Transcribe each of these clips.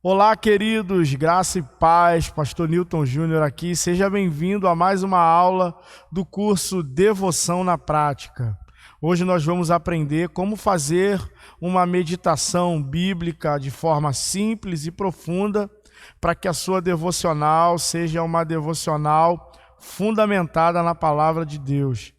Olá, queridos, graça e paz, Pastor Newton Júnior aqui. Seja bem-vindo a mais uma aula do curso Devoção na Prática. Hoje nós vamos aprender como fazer uma meditação bíblica de forma simples e profunda para que a sua devocional seja uma devocional fundamentada na Palavra de Deus.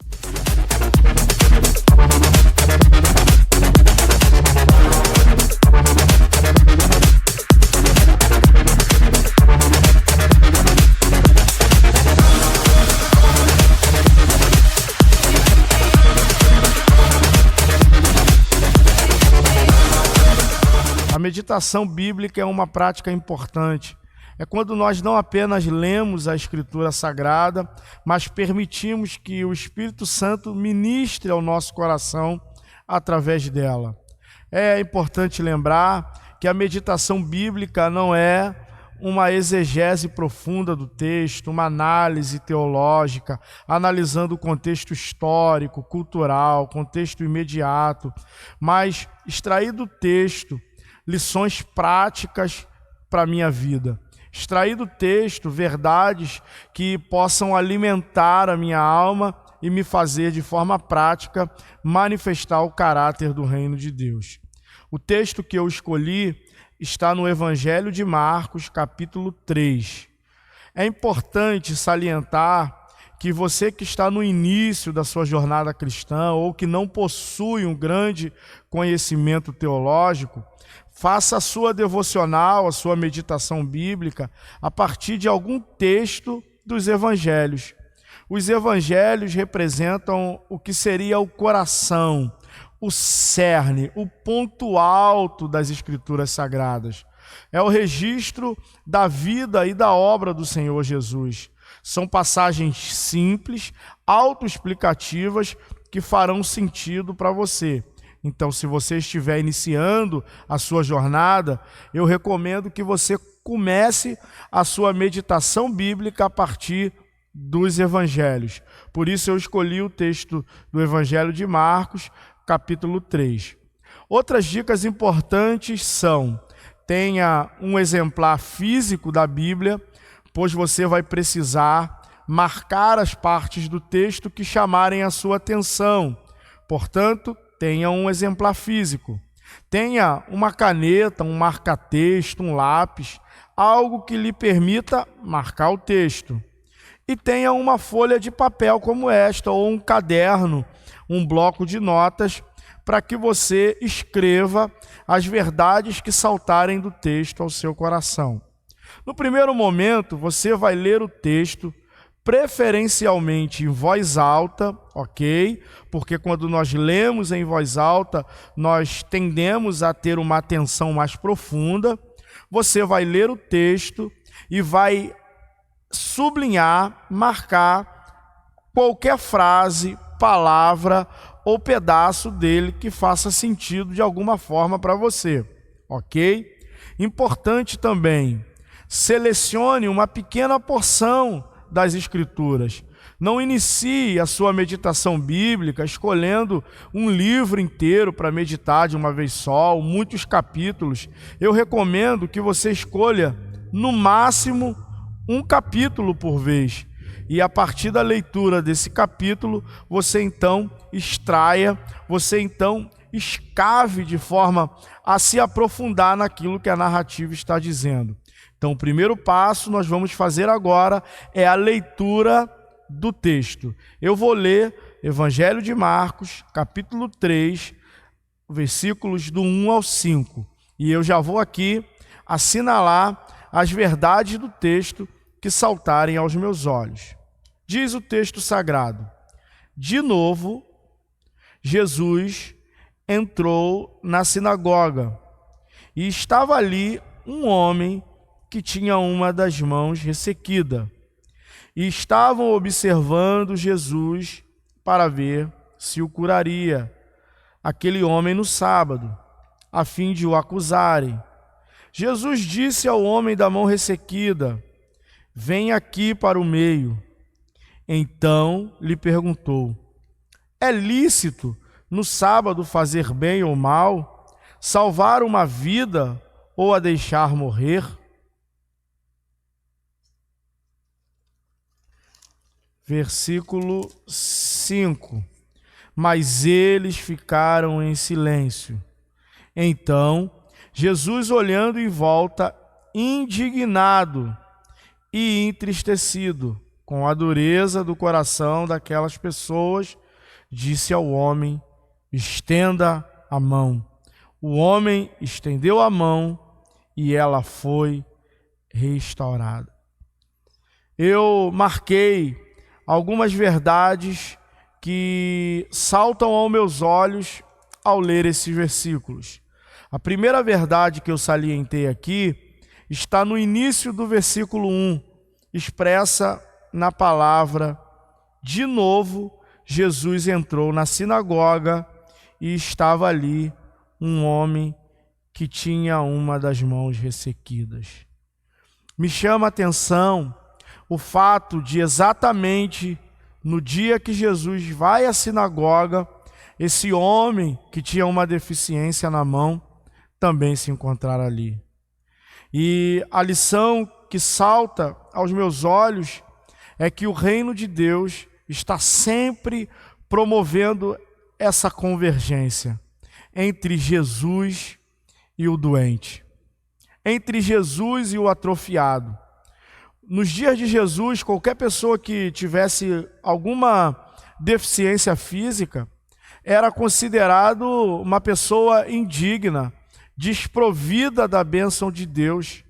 A meditação bíblica é uma prática importante. É quando nós não apenas lemos a Escritura Sagrada, mas permitimos que o Espírito Santo ministre ao nosso coração através dela. É importante lembrar que a meditação bíblica não é uma exegese profunda do texto, uma análise teológica, analisando o contexto histórico, cultural, contexto imediato, mas extrair do texto lições práticas para a minha vida. Extrair do texto verdades que possam alimentar a minha alma e me fazer de forma prática manifestar o caráter do reino de Deus. O texto que eu escolhi está no Evangelho de Marcos, capítulo 3. É importante salientar que você que está no início da sua jornada cristã ou que não possui um grande conhecimento teológico, faça a sua devocional, a sua meditação bíblica a partir de algum texto dos evangelhos. Os evangelhos representam o que seria o coração, o cerne, o ponto alto das Escrituras Sagradas. É o registro da vida e da obra do Senhor Jesus. São passagens simples, autoexplicativas, que farão sentido para você. Então, se você estiver iniciando a sua jornada, eu recomendo que você comece a sua meditação bíblica a partir dos evangelhos. Por isso eu escolhi o texto do Evangelho de Marcos, capítulo 3. Outras dicas importantes são: tenha um exemplar físico da Bíblia, pois você vai precisar marcar as partes do texto que chamarem a sua atenção. Portanto, tenha um exemplar físico. Tenha uma caneta, um marca-texto, um lápis, algo que lhe permita marcar o texto. E tenha uma folha de papel como esta, ou um caderno, um bloco de notas, para que você escreva as verdades que saltarem do texto ao seu coração. No primeiro momento, você vai ler o texto, preferencialmente em voz alta, ok? Porque quando nós lemos em voz alta, nós tendemos a ter uma atenção mais profunda. Você vai ler o texto e vai sublinhar, marcar qualquer frase, palavra ou pedaço dele que faça sentido de alguma forma para você, ok? Importante também, selecione uma pequena porção das Escrituras. Não inicie a sua meditação bíblica escolhendo um livro inteiro para meditar de uma vez só, ou muitos capítulos. Eu recomendo que você escolha, no máximo, um capítulo por vez. E a partir da leitura desse capítulo, você então extraia, você então escave de forma a se aprofundar naquilo que a narrativa está dizendo. Então, o primeiro passo nós vamos fazer agora é a leitura do texto. Eu vou ler Evangelho de Marcos, capítulo 3, versículos do 1 ao 5. E eu já vou aqui assinalar as verdades do texto que saltarem aos meus olhos. Diz o texto sagrado: de novo, Jesus entrou na sinagoga e estava ali um homem que tinha uma das mãos ressequida. E estavam observando Jesus para ver se o curaria, aquele homem no sábado, a fim de o acusarem. Jesus disse ao homem da mão ressequida: vem aqui para o meio. Então lhe perguntou: é lícito no sábado fazer bem ou mal, salvar uma vida ou a deixar morrer? Versículo 5. Mas eles ficaram em silêncio. Então, Jesus, olhando em volta, indignado e entristecido com a dureza do coração daquelas pessoas, disse ao homem: estenda a mão. O homem estendeu a mão e ela foi restaurada. Eu marquei algumas verdades que saltam aos meus olhos ao ler esses versículos. A primeira verdade que eu salientei aqui está no início do versículo 1, expressa na palavra: de novo, Jesus entrou na sinagoga e estava ali um homem que tinha uma das mãos ressequidas. Me chama a atenção o fato de exatamente no dia que Jesus vai à sinagoga, esse homem que tinha uma deficiência na mão também se encontrar ali. E a lição que salta aos meus olhos é que o reino de Deus está sempre promovendo essa convergência entre Jesus e o doente, entre Jesus e o atrofiado. Nos dias de Jesus, qualquer pessoa que tivesse alguma deficiência física era considerado uma pessoa indigna, desprovida da bênção de Deus.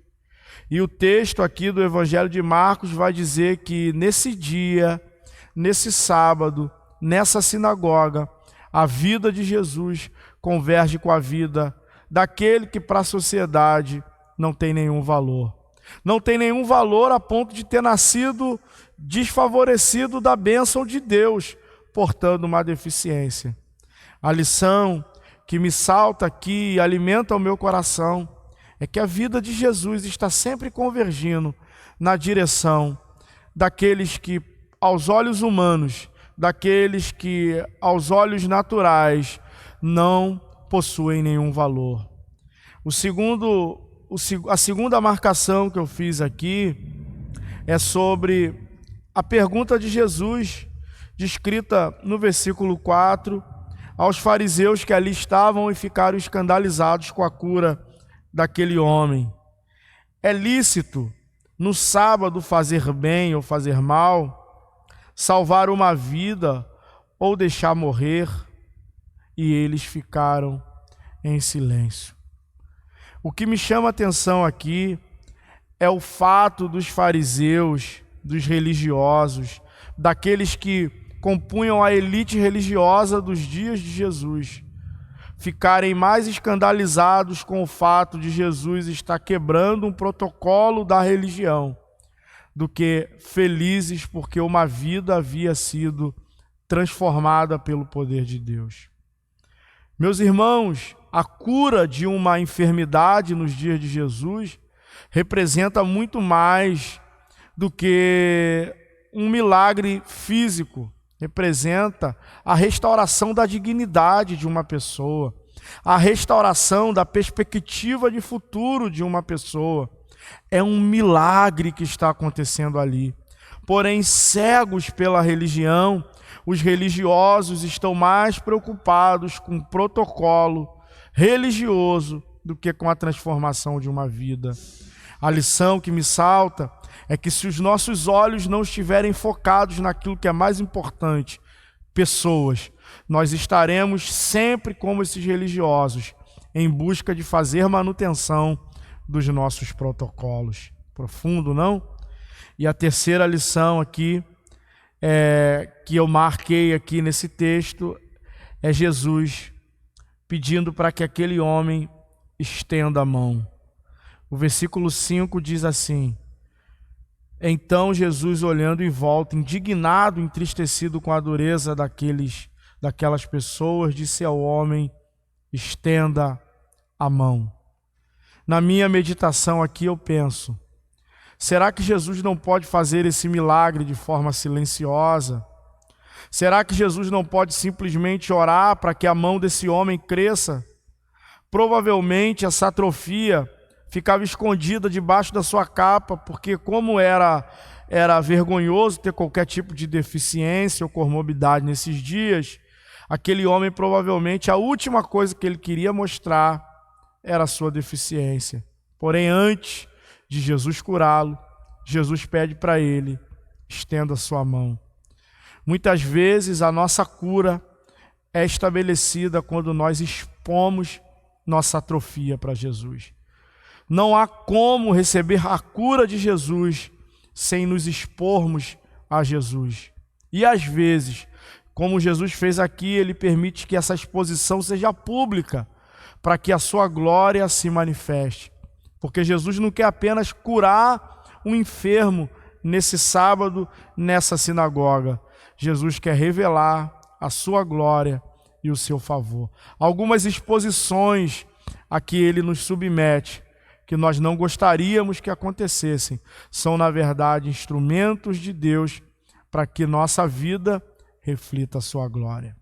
E o texto aqui do Evangelho de Marcos vai dizer que nesse dia, nesse sábado, nessa sinagoga, a vida de Jesus converge com a vida daquele que para a sociedade não tem nenhum valor. Não tem nenhum valor a ponto de ter nascido desfavorecido da bênção de Deus, portando uma deficiência. A lição que me salta aqui e alimenta o meu coração é que a vida de Jesus está sempre convergindo na direção daqueles que, aos olhos humanos, daqueles que, aos olhos naturais, não possuem nenhum valor. A segunda marcação que eu fiz aqui é sobre a pergunta de Jesus, descrita no versículo 4, aos fariseus que ali estavam e ficaram escandalizados com a cura daquele homem. É lícito no sábado fazer bem ou fazer mal, salvar uma vida ou deixar morrer? E eles ficaram em silêncio. O que me chama a atenção aqui é o fato dos fariseus, dos religiosos, daqueles que compunham a elite religiosa dos dias de Jesus, ficarem mais escandalizados com o fato de Jesus estar quebrando um protocolo da religião, do que felizes porque uma vida havia sido transformada pelo poder de Deus. Meus irmãos, a cura de uma enfermidade nos dias de Jesus representa muito mais do que um milagre físico. Representa a restauração da dignidade de uma pessoa, a restauração da perspectiva de futuro de uma pessoa. É um milagre que está acontecendo ali. Porém, cegos pela religião, os religiosos estão mais preocupados com o protocolo religioso do que com a transformação de uma vida. A lição que me salta é que se os nossos olhos não estiverem focados naquilo que é mais importante, pessoas, nós estaremos sempre como esses religiosos, em busca de fazer manutenção dos nossos protocolos. Profundo, não? E a terceira lição aqui, que eu marquei aqui nesse texto, é Jesus pedindo para que aquele homem estenda a mão. O versículo 5 diz assim: então Jesus, olhando em volta, indignado, entristecido com a dureza daquelas pessoas, disse ao homem: estenda a mão. Na minha meditação aqui eu penso, será que Jesus não pode fazer esse milagre de forma silenciosa? Será que Jesus não pode simplesmente orar para que a mão desse homem cresça? Provavelmente essa atrofia ficava escondida debaixo da sua capa, porque como era vergonhoso ter qualquer tipo de deficiência ou comorbidade nesses dias, aquele homem provavelmente a última coisa que ele queria mostrar era a sua deficiência. Porém, antes de Jesus curá-lo, Jesus pede para ele: estenda a sua mão. Muitas vezes a nossa cura é estabelecida quando nós expomos nossa atrofia para Jesus. Não há como receber a cura de Jesus sem nos expormos a Jesus. E às vezes, como Jesus fez aqui, ele permite que essa exposição seja pública, para que a sua glória se manifeste. Porque Jesus não quer apenas curar um enfermo nesse sábado, nessa sinagoga. Jesus quer revelar a sua glória e o seu favor. Algumas exposições a que ele nos submete, que nós não gostaríamos que acontecessem, são, na verdade, instrumentos de Deus para que nossa vida reflita a sua glória.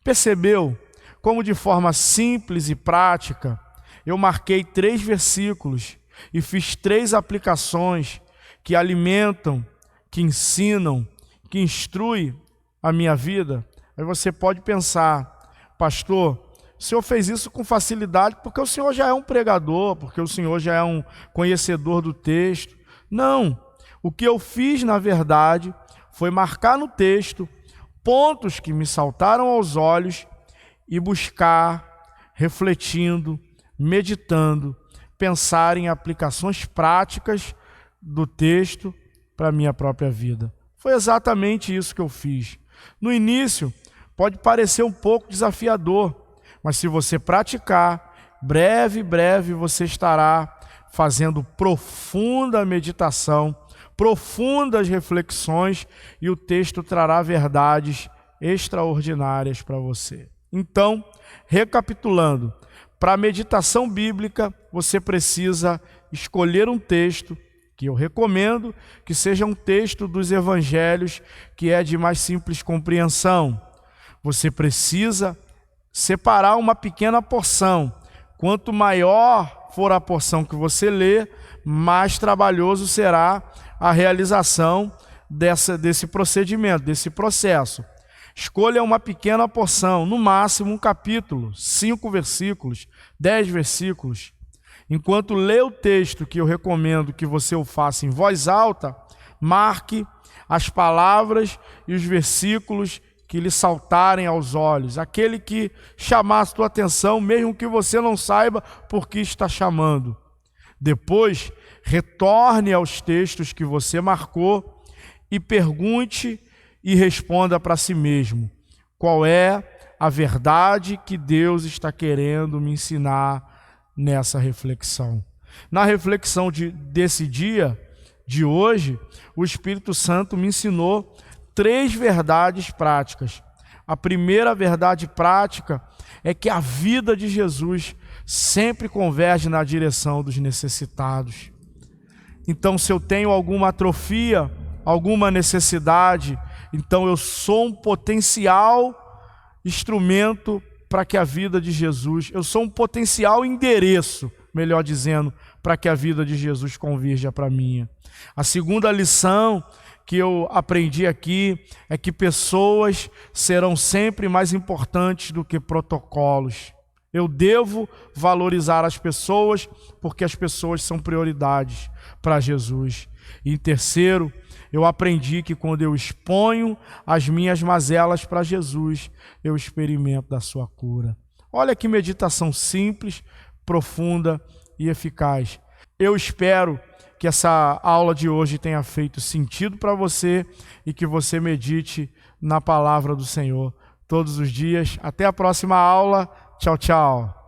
Percebeu como, de forma simples e prática, eu marquei 3 versículos e fiz 3 aplicações que alimentam, que ensinam, que instruem a minha vida? Aí você pode pensar: pastor, o senhor fez isso com facilidade porque o senhor já é um pregador, porque o senhor já é um conhecedor do texto. Não, o que eu fiz, na verdade, foi marcar no texto pontos que me saltaram aos olhos e buscar, refletindo, meditando, pensar em aplicações práticas do texto para a minha própria vida. Foi exatamente isso que eu fiz. No início, pode parecer um pouco desafiador, mas se você praticar, breve você estará fazendo profunda meditação, profundas reflexões, e o texto trará verdades extraordinárias para você. Então, recapitulando, para a meditação bíblica, você precisa escolher um texto que eu recomendo que seja um texto dos evangelhos que é de mais simples compreensão. Você precisa separar uma pequena porção. Quanto maior for a porção que você lê, mais trabalhoso será a realização desse procedimento, desse processo. Escolha uma pequena porção, no máximo um capítulo, 5 versículos, 10 versículos. Enquanto lê o texto, que eu recomendo que você o faça em voz alta, marque as palavras e os versículos que lhe saltarem aos olhos, aquele que chamar a sua atenção, mesmo que você não saiba por que está chamando. Depois, retorne aos textos que você marcou e pergunte e responda para si mesmo: qual é a verdade que Deus está querendo me ensinar nessa reflexão? Na reflexão desse dia, de hoje, o Espírito Santo me ensinou 3 verdades práticas. A primeira verdade prática é que a vida de Jesus sempre converge na direção dos necessitados. Então, se eu tenho alguma atrofia, alguma necessidade, então eu sou um potencial instrumento para que a vida de Jesus, eu sou um potencial endereço, melhor dizendo, para que a vida de Jesus convirja para a minha. A segunda lição que eu aprendi aqui é que pessoas serão sempre mais importantes do que protocolos. Eu devo valorizar as pessoas porque as pessoas são prioridades para Jesus. E em terceiro, eu aprendi que quando eu exponho as minhas mazelas para Jesus, eu experimento da sua cura. Olha que meditação simples, profunda e eficaz. Eu espero que essa aula de hoje tenha feito sentido para você e que você medite na palavra do Senhor todos os dias. Até a próxima aula. Tchau, tchau.